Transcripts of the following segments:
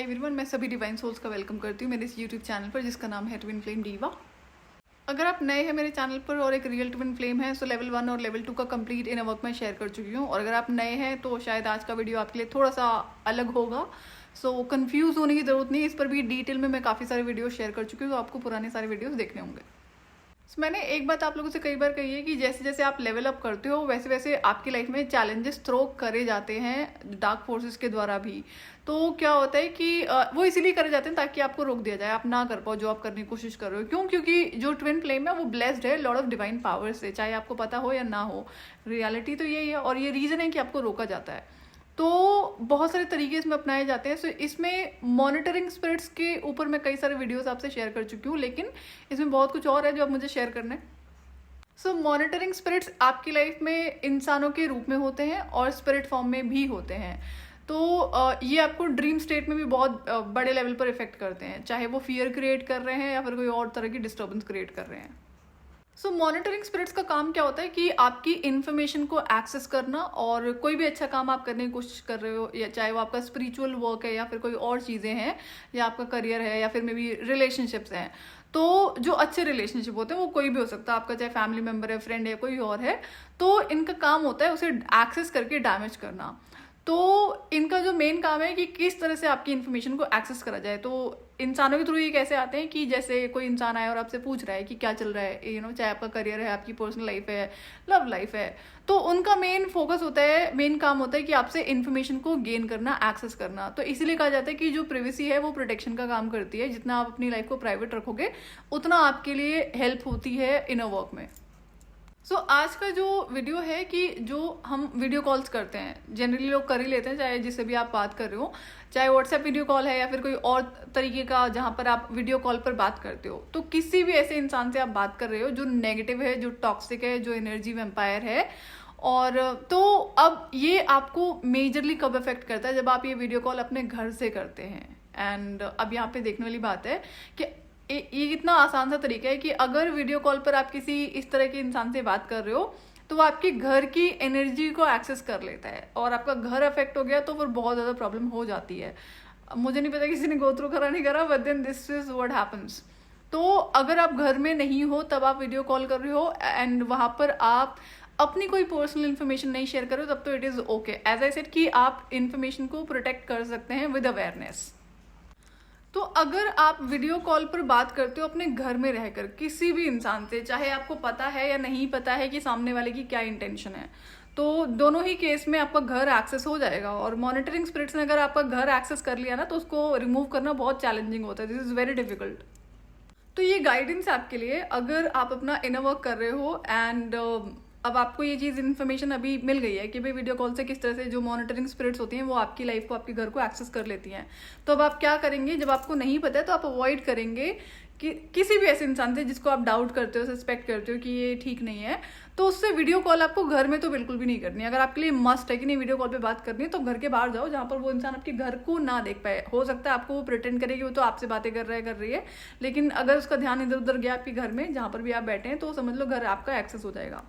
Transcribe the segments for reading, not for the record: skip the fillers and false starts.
Hi everyone, मैं सभी divine souls का वेलकम करती हूँ मेरे इस यूट्यूब चैनल पर जिसका नाम है ट्विन फ्लेम डीवा। अगर आप नए हैं मेरे चैनल पर और एक रियल ट्विन फ्लेम है, तो लेवल 1 और लेवल 2 का कंप्लीट इनर वर्क मैं शेयर कर चुकी हूँ। और अगर आप नए हैं तो शायद आज का वीडियो आपके लिए थोड़ा सा अलग होगा, सो कंफ्यूज होने की ज़रूरत नहीं। इस पर भी डिटेल में मैं काफ़ी सारे वीडियो शेयर कर चुकी हूँ, तो आपको पुराने सारे वीडियोज़ देखने होंगे। मैंने एक बात आप लोगों से कई बार कही है कि जैसे जैसे आप लेवल अप करते हो वैसे वैसे आपकी लाइफ में चैलेंजेस थ्रो करे जाते हैं डार्क फोर्सेस के द्वारा भी। तो क्या होता है कि वो इसीलिए करे जाते हैं ताकि आपको रोक दिया जाए, आप ना कर पाओ जो आप करने की कोशिश कर रहे हो। क्यों? क्योंकि जो ट्विन फ्लेम है वो ब्लेस्ड है लॉर्ड ऑफ डिवाइन पावर से, चाहे आपको पता हो या ना हो। रियलिटी तो यही है और ये रीज़न है कि आपको रोका जाता है। तो बहुत सारे तरीके इसमें अपनाए जाते हैं। सो इसमें मॉनिटरिंग स्पिरिट्स के ऊपर मैं कई सारे वीडियोस आपसे शेयर कर चुकी हूँ, लेकिन इसमें बहुत कुछ और है जो आप मुझे शेयर करना है। सो मॉनिटरिंग स्पिरिट्स आपकी लाइफ में इंसानों के रूप में होते हैं और स्पिरिट फॉर्म में भी होते हैं। तो ये आपको ड्रीम स्टेट में भी बहुत बड़े लेवल पर इफेक्ट करते हैं, चाहे वो फियर क्रिएट कर रहे हैं या फिर कोई और तरह की डिस्टर्बेंस क्रिएट कर रहे हैं। सो मॉनिटरिंग स्पिरिट्स का काम क्या होता है कि आपकी इन्फॉर्मेशन को एक्सेस करना, और कोई भी अच्छा काम आप करने की कोशिश कर रहे हो, या चाहे वो आपका स्पिरिचुअल वर्क है या फिर कोई और चीज़ें हैं, या आपका करियर है या फिर मे बी रिलेशनशिप्स हैं। तो जो अच्छे रिलेशनशिप होते हैं वो कोई भी हो सकता है, आपका चाहे फैमिली मेम्बर है, फ्रेंड है, कोई और है। तो इनका काम होता है उसे एक्सेस करके डैमेज करना। तो इनका जो मेन काम है कि किस तरह से आपकी इन्फॉर्मेशन को एक्सेस करा जाए। तो इंसानों के थ्रू ये कैसे आते हैं कि जैसे कोई इंसान आया और आपसे पूछ रहा है कि क्या चल रहा है, चाहे आपका करियर है, आपकी पर्सनल लाइफ है, लव लाइफ है। तो उनका मेन फोकस होता है, मेन काम होता है कि आपसे इन्फॉर्मेशन को गेन करना, एक्सेस करना। तो इसीलिए कहा जाता है कि जो प्राइवेसी है वो प्रोटेक्शन का काम करती है। जितना आप अपनी लाइफ को प्राइवेट रखोगे उतना आपके लिए हेल्प होती है इनर वर्क में। सो आज का जो वीडियो है कि जो हम वीडियो कॉल्स करते हैं, जनरली लोग कर ही लेते हैं, चाहे जिससे भी आप बात कर रहे हो, चाहे व्हाट्सएप वीडियो कॉल है या फिर कोई और तरीके का जहां पर आप वीडियो कॉल पर बात करते हो। तो किसी भी ऐसे इंसान से आप बात कर रहे हो जो नेगेटिव है, जो टॉक्सिक है, जो एनर्जी वैम्पायर है। और तो अब ये आपको मेजरली कब इफेक्ट करता है? जब आप ये वीडियो कॉल अपने घर से करते हैं। एंड अब यहाँ पे देखने वाली बात है कि ये इतना आसान सा तरीका है कि अगर वीडियो कॉल पर आप किसी इस तरह के इंसान से बात कर रहे हो तो वो आपके घर की एनर्जी को एक्सेस कर लेता है, और आपका घर अफेक्ट हो गया तो फिर बहुत ज़्यादा प्रॉब्लम हो जाती है। मुझे नहीं पता किसी ने गो थ्रू करा नहीं करा, but then this is what happens. तो अगर आप घर में नहीं हो तब आप वीडियो कॉल कर रहे हो एंड वहाँ पर आप अपनी कोई पर्सनल इन्फॉर्मेशन नहीं शेयर कर रहे हो, तब तो it is okay. As I said कि आप इन्फॉर्मेशन को प्रोटेक्ट कर सकते हैं विद अवेयरनेस। तो अगर आप वीडियो कॉल पर बात करते हो अपने घर में रहकर किसी भी इंसान से, चाहे आपको पता है या नहीं पता है कि सामने वाले की क्या इंटेंशन है, तो दोनों ही केस में आपका घर एक्सेस हो जाएगा। और मॉनिटरिंग स्पिरिट्स ने अगर आपका घर एक्सेस कर लिया ना तो उसको रिमूव करना बहुत चैलेंजिंग होता है। This is very difficult. तो ये गाइडेंस आपके लिए, अगर आप अपना इनर वर्क कर रहे हो एंड अब आपको ये चीज़ इन्फॉर्मेशन अभी मिल गई है कि भाई वीडियो कॉल से किस तरह से जो मॉनिटरिंग स्पिरिट्स होती हैं वो आपकी लाइफ को, आपके घर को एक्सेस कर लेती हैं। तो अब आप क्या करेंगे? जब आपको नहीं पता है तो आप अवॉइड करेंगे कि किसी भी ऐसे इंसान से जिसको आप डाउट करते हो, सस्पेक्ट करते हो कि ये ठीक नहीं है, तो उससे वीडियो कॉल आपको घर में तो बिल्कुल भी नहीं करनी है। अगर आपके लिए मस्ट है कि नहीं वीडियो कॉल पे बात करनी है तो घर के बाहर जाओ जहाँ पर वो इंसान आपके घर को ना देख पाए। हो सकता है आपको वो प्रिटेंड करे कि वो तो आपसे बातें कर रही है, लेकिन अगर उसका ध्यान इधर उधर गया आपके घर में जहाँ पर भी आप बैठे हैं तो समझ लो घर आपका एक्सेस हो जाएगा।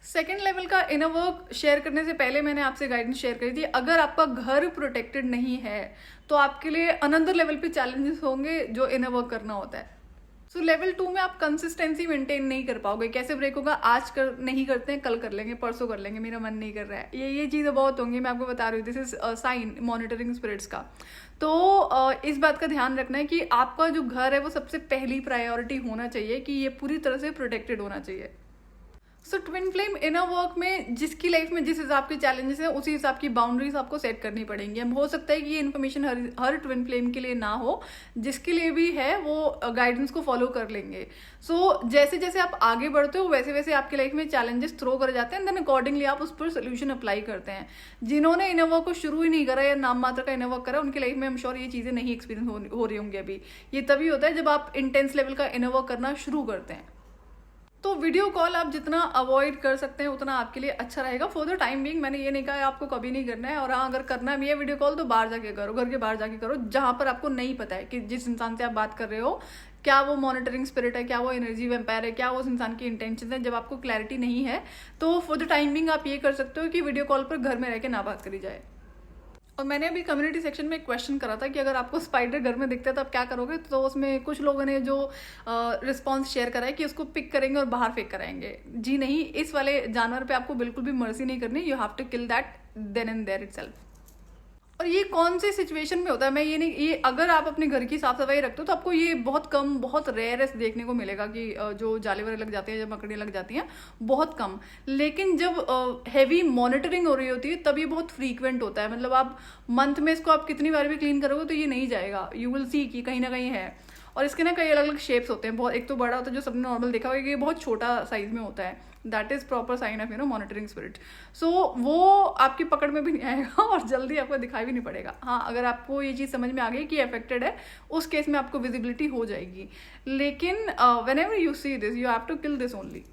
सेकेंड लेवल का इनर वर्क शेयर करने से पहले मैंने आपसे गाइडेंस शेयर करी थी। अगर आपका घर प्रोटेक्टेड नहीं है तो आपके लिए अनदर लेवल पे चैलेंजेस होंगे जो इनर वर्क करना होता है। सो लेवल 2 में आप कंसिस्टेंसी मेंटेन नहीं कर पाओगे। कैसे ब्रेक होगा? आज नहीं करते हैं, कल कर लेंगे, परसों कर लेंगे, मेरा मन नहीं कर रहा है। ये चीज़ें बहुत होंगी, मैं आपको बता रही हूँ। This is sign monitoring spirits का। तो इस बात का ध्यान रखना है कि आपका जो घर है वो सबसे पहली प्रायोरिटी होना चाहिए, कि ये पूरी तरह से प्रोटेक्टेड होना चाहिए। सो ट्विन फ्लेम इनर वर्क में जिसकी लाइफ में जिस हिसाब के चैलेंजेस हैं उसी हिसाब की बाउंड्रीज आपको सेट करनी पड़ेंगी। अब हो सकता है कि ये इन्फॉर्मेशन हर ट्विन फ्लेम के लिए ना हो, जिसके लिए भी है वो गाइडेंस को फॉलो कर लेंगे। सो जैसे जैसे आप आगे बढ़ते हो वैसे वैसे आपकी लाइफ में चैलेंजेस थ्रो कर जाते हैं, देन अकॉर्डिंगली आप उस पर सोल्यूशन अप्लाई करते हैं। जिन्होंने इनर वर्क को शुरू ही नहीं करा या नाम मात्र का इनर वर्क करा, उनकी लाइफ में आई एम श्योर ये चीज़ें नहीं एक्सपीरियंस हो रही होंगी अभी। ये तभी होता है जब आप इंटेंस लेवल का इनर वर्क करना शुरू करते हैं। तो वीडियो कॉल आप जितना अवॉइड कर सकते हैं उतना आपके लिए अच्छा रहेगा फॉर द टाइम बिंग। मैंने ये नहीं कहा आपको कभी नहीं करना है, और हाँ अगर करना भी है वीडियो कॉल तो बाहर जाके करो, घर के बाहर जाके करो, जहां पर आपको नहीं पता है कि जिस इंसान से आप बात कर रहे हो क्या वो मॉनिटरिंग स्पिरिट है, क्या वो एनर्जी वैम्पायर है, क्या वो उस इंसान की इंटेंशन है। जब आपको क्लैरिटी नहीं है तो फॉर द टाइम बिंग आप ये कर सकते हो कि वीडियो कॉल पर घर में रह के ना बात करी जाए। और मैंने अभी कम्युनिटी सेक्शन में एक क्वेश्चन करा था कि अगर आपको स्पाइडर घर में दिखता है तो आप क्या करोगे, तो उसमें कुछ लोगों ने जो रिस्पॉन्स शेयर करा है कि उसको पिक करेंगे और बाहर फेंक कराएंगे। जी नहीं, इस वाले जानवर पे आपको बिल्कुल भी मर्जी नहीं करनी, you have to kill that then and there itself. और ये कौन से सिचुएशन में होता है, मैं ये नहीं, ये अगर आप अपने घर की साफ सफाई रखते हो तो आपको ये बहुत कम, बहुत रेयर देखने को मिलेगा कि जो जाले वाले लग जाते हैं, जब मकड़ियाँ लग जाती हैं, बहुत कम। लेकिन जब हैवी मॉनिटरिंग हो रही होती है तब ये बहुत फ्रीक्वेंट होता है। मतलब आप मंथ में इसको आप कितनी बार भी क्लीन करोगे तो ये नहीं जाएगा, यू विल सी कि कहीं ना कहीं है। और इसके ना कई अलग अलग शेप्स होते हैं, बहुत, एक तो बड़ा होता है जो सबने नॉर्मल देखा होगा, ये बहुत छोटा साइज में होता है, that is proper sign of monitoring spirit. So वो आपकी पकड़ में भी नहीं आएगा और जल्दी आपको दिखाई भी नहीं पड़ेगा। हाँ, अगर आपको ये चीज़ समझ में आ गई कि अफेक्टेड है, उस केस में आपको विजिबिलिटी हो जाएगी। लेकिन whenever you see this you have to kill this only.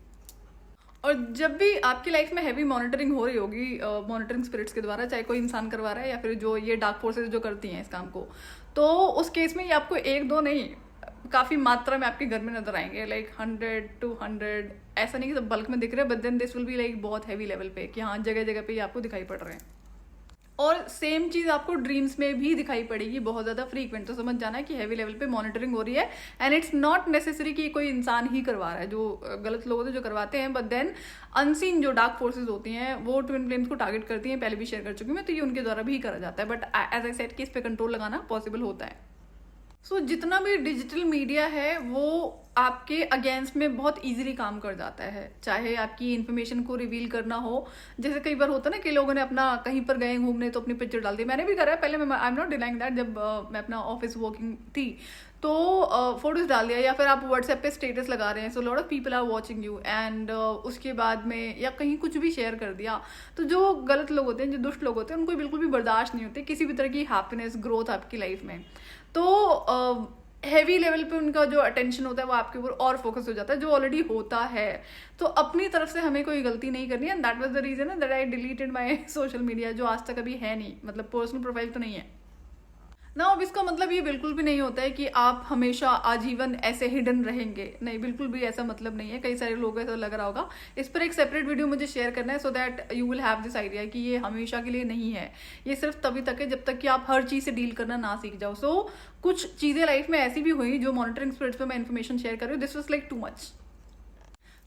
और जब भी आपकी लाइफ में हैवी मॉनिटरिंग हो रही होगी मॉनिटरिंग स्पिरिट्स के द्वारा, चाहे कोई इंसान करवा रहा है या फिर जो ये डार्क फोर्सेस जो करती हैं इस काम को, तो उस केस में ये आपको एक दो नहीं, काफ़ी मात्रा में आपके घर में नजर आएंगे, लाइक 100 200। ऐसा नहीं कि सब बल्क में दिख रहे हैं, but then this will be like बहुत हैवी लेवल पे कि हाँ जगह जगह पे ये आपको दिखाई पड़ रहे हैं। और सेम चीज़ आपको ड्रीम्स में भी दिखाई पड़ेगी बहुत ज़्यादा फ्रीक्वेंट। तो समझ जाना है कि हैवी लेवल पे मॉनिटरिंग हो रही है, एंड इट्स नॉट नेसेसरी कि कोई इंसान ही करवा रहा है। जो गलत लोग होते हैं जो करवाते हैं, बट देन अनसीन जो डार्क फोर्सेज होती हैं वो ट्विन फ्लेम्स को टारगेट करती हैं, पहले भी शेयर कर चुकी हूँ मैं, तो ये उनके द्वारा भी करा जाता है। बट एज आई सेड कि इस पर कंट्रोल लगाना पॉसिबल होता है। सो जितना भी डिजिटल मीडिया है वो आपके अगेंस्ट में बहुत इजीली काम कर जाता है, चाहे आपकी इन्फॉर्मेशन को रिवील करना हो। जैसे कई बार होता है ना कि लोगों ने अपना कहीं पर गए घूमने तो अपनी पिक्चर डाल दी, मैंने भी करा है पहले, मैं I am not denying that. जब मैं अपना ऑफिस वर्किंग थी तो फोटोज डाल दिया, या फिर आप व्हाट्सएप पे स्टेटस लगा रहे हैं, so lot of people are watching you, and उसके बाद में या कहीं कुछ भी शेयर कर दिया, तो जो गलत लोग होते हैं, जो दुष्ट लोग होते हैं, उनको बिल्कुल भी बर्दाश्त नहीं होती किसी भी तरह की हैप्पीनेस ग्रोथ आपकी लाइफ में। तो हैवी लेवल पे उनका जो अटेंशन होता है वो आपके ऊपर और फोकस हो जाता है, जो ऑलरेडी होता है। तो अपनी तरफ से हमें कोई गलती नहीं करनी है, that was the reason that I deleted my social media, जो आज तक अभी है नहीं, मतलब पर्सनल प्रोफाइल तो नहीं है ना। अब इसका मतलब ये बिल्कुल भी नहीं होता है कि आप हमेशा आजीवन ऐसे हिडन रहेंगे, नहीं, बिल्कुल भी ऐसा मतलब नहीं है। कई सारे लोगों को ऐसा लग रहा होगा। इस पर एक सेपरेट वीडियो मुझे शेयर करना है, so that you will have this idea कि ये हमेशा के लिए नहीं है, ये सिर्फ तभी तक है जब तक कि आप हर चीज़ से डील करना ना सीख जाओ। सो कुछ चीज़ें लाइफ में ऐसी भी हुई जो मॉनिटरिंग स्पिरिट्स पे मैं इन्फॉर्मेशन शेयर कर रही हूँ, this was like too much.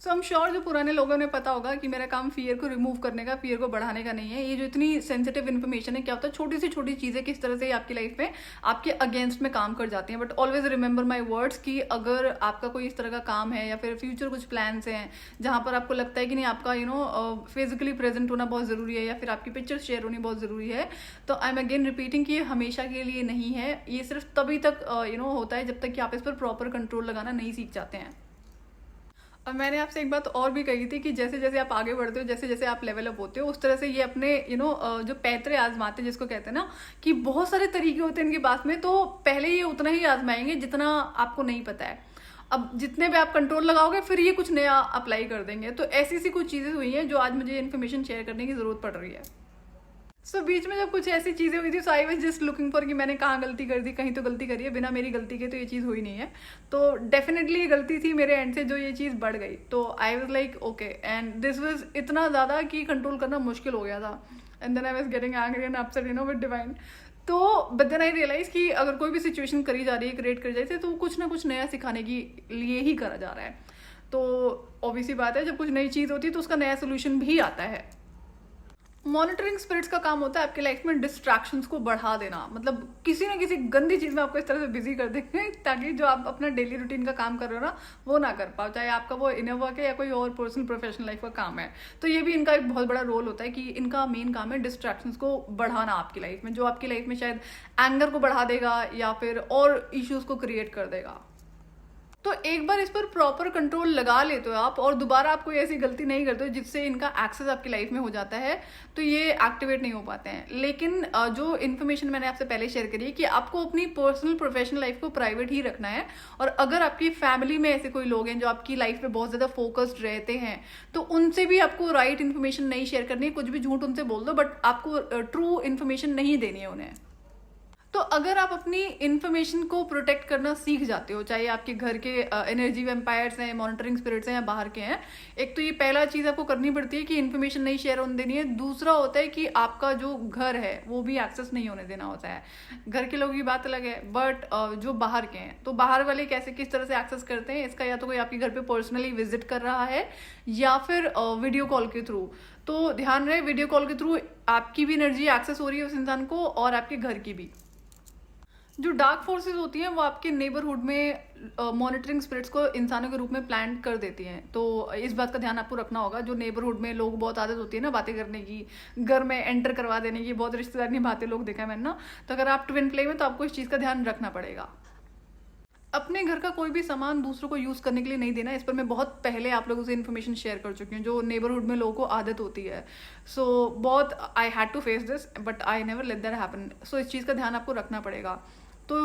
So I am sure जो पुराने लोगों ने पता होगा कि मेरा काम फियर को रिमूव करने का, फियर को बढ़ाने का नहीं है। ये जो इतनी सेंसिटिव इन्फॉर्मेशन है, क्या होता है छोटी सी छोटी चीज़ें किस तरह से आपकी लाइफ में आपके अगेंस्ट में काम कर जाती हैं। But always remember my words कि अगर आपका कोई इस तरह का काम है या फिर फ्यूचर कुछ प्लान्स हैं जहाँ पर आपको लगता है कि नहीं आपका फिजिकली प्रेजेंट होना बहुत ज़रूरी है या फिर आपकी पिक्चर शेयर होनी बहुत ज़रूरी है, तो आई एम अगेन रिपीटिंग कि ये हमेशा के लिए नहीं है। ये सिर्फ तभी तक होता है जब तक कि आप इस पर प्रॉपर कंट्रोल लगाना नहीं सीख जाते हैं। और मैंने आपसे एक बात और भी कही थी कि जैसे जैसे आप आगे बढ़ते हो, जैसे जैसे आप लेवल अप होते हो, उस तरह से ये अपने जो पैतरे आजमाते हैं, जिसको कहते हैं ना कि बहुत सारे तरीके होते हैं इनके पास में, तो पहले ये उतना ही आजमाएंगे जितना आपको नहीं पता है। अब जितने भी आप कंट्रोल लगाओगे फिर ये कुछ नया अप्लाई कर देंगे। तो ऐसी सी कुछ चीज़ें हुई हैं जो आज मुझे इन्फॉर्मेशन शेयर करने की ज़रूरत पड़ रही है। सो बीच में जब कुछ ऐसी चीज़ें हुई थी, so I was just looking for कि मैंने कहाँ गलती कर दी, कहीं तो गलती करी है, बिना मेरी गलती के तो ये चीज़ हुई नहीं है। तो डेफिनेटली ये गलती थी मेरे एंड से जो ये चीज़ बढ़ गई। तो I was like okay, and this was इतना ज़्यादा कि कंट्रोल करना मुश्किल हो गया था, and then I was getting angry and upset with divine. तो बट देन आई रियलाइज कि अगर कोई भी सिचुएशन करी जा रही है, क्रिएट करी जा रही है, तो कुछ ना कुछ नया सिखाने के लिए ही करा जा रहा है। तो ऑब्वियसली बात है, जब कुछ नई चीज़ होती है तो उसका नया सोल्यूशन भी आता है। मॉनिटरिंग स्पिरिट्स का काम होता है आपके लाइफ में डिस्ट्रैक्शंस को बढ़ा देना, मतलब किसी ना किसी गंदी चीज़ में आपको इस तरह से बिजी कर देंगे ताकि जो आप अपना डेली रूटीन का काम कर रहे हो ना वो ना कर पाओ, चाहे आपका वो इनर वर्क है या कोई और पर्सनल प्रोफेशनल लाइफ का काम है। तो ये भी इनका एक बहुत बड़ा रोल होता है कि इनका मेन काम है डिस्ट्रैक्शंस को बढ़ाना आपकी लाइफ में, जो आपकी लाइफ में शायद एंगर को बढ़ा देगा या फिर और इश्यूज को क्रिएट कर देगा। तो एक बार इस पर प्रॉपर कंट्रोल लगा लेते हो आप और दोबारा आप कोई ऐसी गलती नहीं करते हो जिससे इनका एक्सेस आपकी लाइफ में हो जाता है, तो ये एक्टिवेट नहीं हो पाते हैं। लेकिन जो इन्फॉर्मेशन मैंने आपसे पहले शेयर करी है कि आपको अपनी पर्सनल प्रोफेशनल लाइफ को प्राइवेट ही रखना है, और अगर आपकी फैमिली में ऐसे कोई लोग हैं जो आपकी लाइफ में बहुत ज़्यादा फोकस्ड रहते हैं तो उनसे भी आपको राइट इन्फॉर्मेशन नहीं शेयर करनी है। कुछ भी झूठ उनसे बोल दो, बट आपको ट्रू इन्फॉर्मेशन नहीं देनी है उन्हें। तो अगर आप अपनी इन्फॉर्मेशन को प्रोटेक्ट करना सीख जाते हो, चाहे आपके घर के एनर्जी वेम्पायर्स हैं, मॉनिटरिंग स्पिरिट्स हैं या बाहर के हैं, एक तो ये पहला चीज़ आपको करनी पड़ती है कि इन्फॉर्मेशन नहीं शेयर होने देनी है। दूसरा होता है कि आपका जो घर है वो भी एक्सेस नहीं होने देना होता है। घर के लोगों की बात अलग है, बट जो बाहर के हैं, तो बाहर वाले कैसे किस तरह से एक्सेस करते हैं इसका या तो कोई आपके घर पे पर्सनली विजिट कर रहा है या फिर वीडियो कॉल के थ्रू। तो ध्यान रहे, वीडियो कॉल के थ्रू आपकी भी एनर्जी एक्सेस हो रही है उस इंसान को और आपके घर की भी। जो डार्क फोर्सेस होती हैं वो आपके नेबरहुड में मॉनिटरिंग स्पिरिट्स को इंसानों के रूप में प्लान कर देती हैं। तो इस बात का ध्यान आपको रखना होगा। जो नेबरहुड में लोग बहुत आदत होती है ना बातें करने की, घर में एंटर करवा देने की, बहुत रिश्तेदार निभाते लोग देखा है मैंने ना। तो अगर आप ट्विन फ्लेम है तो आपको इस चीज़ का ध्यान रखना पड़ेगा। अपने घर का कोई भी सामान दूसरों को यूज़ करने के लिए नहीं देना। इस पर मैं बहुत पहले आप लोगों से इन्फॉर्मेशन शेयर कर चुकी हूँ, जो नेबरहुड में लोगों को आदत होती है। सो बहुत I had to face this but I never let that happen. So इस चीज़ का ध्यान आपको रखना पड़ेगा। तो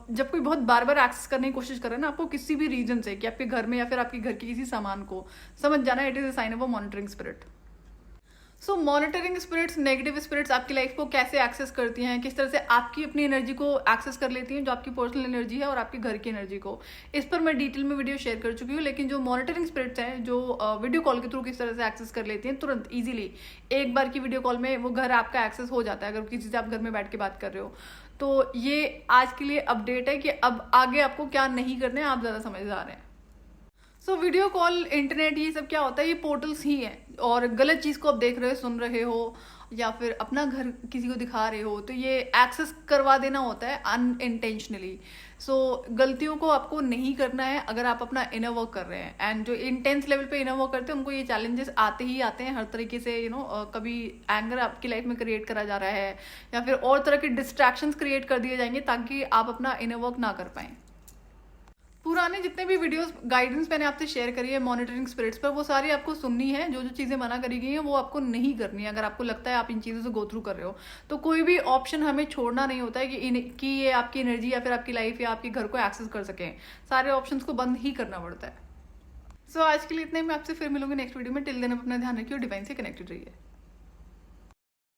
जब कोई बहुत बार बार एक्सेस करने की कोशिश करे ना आपको किसी भी रीजन से, कि आपके घर में या फिर आपके घर के किसी सामान को, समझ जाना it is a sign of a monitoring spirit. So monitoring spirits, negative spirits आपकी लाइफ को कैसे एक्सेस करती हैं, किस तरह से आपकी अपनी एनर्जी को एक्सेस कर लेती हैं, जो आपकी पर्सनल एनर्जी है और आपके घर की एनर्जी को, इस पर मैं डिटेल में वीडियो शेयर कर चुकी हूँ। लेकिन जो मॉनिटरिंग स्पिरिट्स हैं, जो वीडियो कॉल के थ्रू किस तरह से एक्सेस कर लेती हैं तुरंत ईजिली, एक बार की वीडियो कॉल में वो घर आपका एक्सेस हो जाता है अगर किसी से आप घर में बैठ के बात कर रहे हो। तो ये आज के लिए अपडेट है कि अब आगे आपको क्या नहीं करना है, आप ज़्यादा समझदार हैं। सो वीडियो कॉल, इंटरनेट, ये सब क्या होता है, ये पोर्टल्स ही हैं। और गलत चीज़ को आप देख रहे हो, सुन रहे हो या फिर अपना घर किसी को दिखा रहे हो, तो ये एक्सेस करवा देना होता है अनइंटेंशनली। सो गलतियों को आपको नहीं करना है अगर आप अपना इनर वर्क कर रहे हैं। एंड जो इंटेंस लेवल पे इनर वर्क करते हैं उनको ये चैलेंजेस आते ही आते हैं हर तरीके से। कभी एंगर आपकी लाइफ में क्रिएट करा जा रहा है या फिर और तरह के डिस्ट्रैक्शंस क्रिएट कर दिए जाएंगे ताकि आप अपना इनर वर्क ना कर पाएं। पुराने जितने भी वीडियोस गाइडेंस मैंने आपसे शेयर करी है मॉनिटरिंग स्पिरिट्स पर, वो सारी आपको सुननी है। जो जो चीज़ें मना करी गई हैं वो आपको नहीं करनी है। अगर आपको लगता है आप इन चीज़ों से गो थ्रू कर रहे हो तो कोई भी ऑप्शन हमें छोड़ना नहीं होता है कि ये आपकी एनर्जी या फिर आपकी लाइफ या आपके घर को एक्सेस कर सकें। सारे ऑप्शंस को बंद ही करना पड़ता है। सो आज के लिए इतना ही। मैं आपसे फिर मिलूंगी नेक्स्ट वीडियो में। टिल देन अपना ध्यान रखिए और डिवाइन से कनेक्टेड रहिए।